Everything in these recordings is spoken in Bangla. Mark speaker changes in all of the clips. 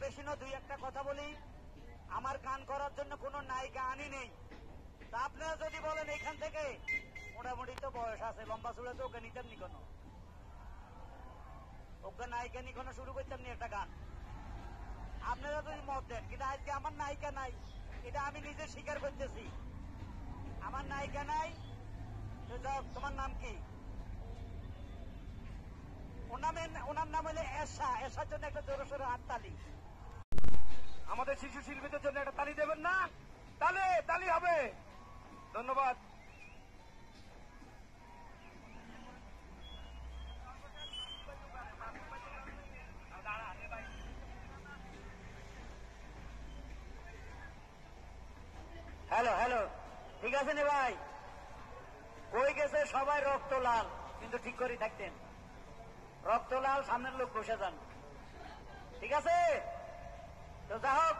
Speaker 1: বেশি না দুই একটা কথা বলি। আমার গান করার জন্য কোনো নায়িকা আনি নেই। তা আপনারা যদি বলেন এখান থেকে মোটামুটি তো বয়স আছে, লম্বা চুড়ে তো ওকে নিতেন নি কোনো, ওকে নায়িকা নি কোনো শুরু করতাম নি একটা গান। আপনারা যদি মত দেন, কিন্তু আজকে আমার নায়িকা নাই, এটা আমি নিজে স্বীকার করতেছি। আমার নায়িকা নাই। তোমার নাম কি? ওনার নাম হলে এশা। এশার জন্য একটা জোরে সোরে হাততালি।
Speaker 2: আমাদের শিশু শিল্পীদের জন্য একটা তালি দেবেন না? তালে তালি হবে। ধন্যবাদ।
Speaker 1: হ্যালো হ্যালো, ঠিক আছে নে ভাই? কই গেছে সবাই রক্ত লাল, কিন্তু ঠিক করে থাকতেন। রক্ত লাল, সামনের লোক বসে যান, ঠিক আছে? তো যা হোক,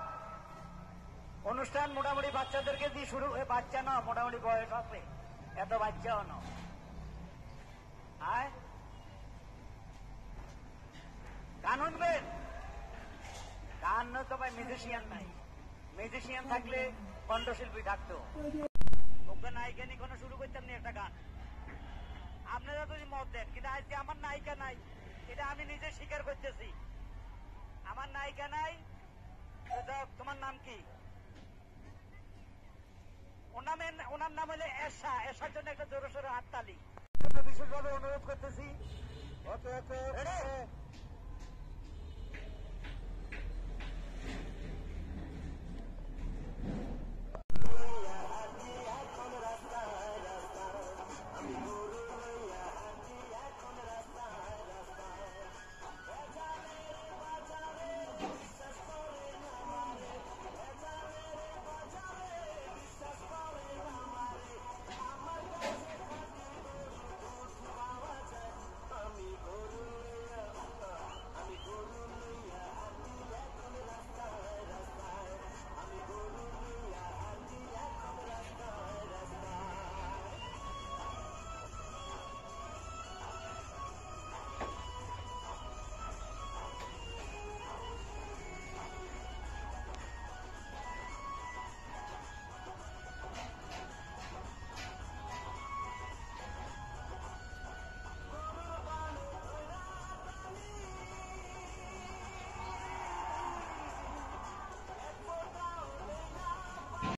Speaker 1: অনুষ্ঠান মোটামুটি বাচ্চাদেরকে দিয়ে শুরু। বাচ্চা না, মোটামুটি বয়স আছে, এত বাচ্চাও না। হ্যাঁ, গান শুনবেন? গান নয় তো ভাই, মিউজিশিয়ান নাই। মিউজিশিয়ান থাকলে কণ্ঠশিল্পী থাকতো। ওকে নায়িকা নিয়ে কোনো শুরু করতাম না একটা গান। আপনারা যদি মত দেন, কিন্তু আজকে আমার নায়িকা নাই, এটা আমি নিজে স্বীকার করতেছি। আমার নায়িকা নাই। তোমার নাম কি? ওনার নাম হলে এশা। এশার জন্য একটা জোরে সোরে হাততালি। বিশেষভাবে অনুরোধ করতেছি।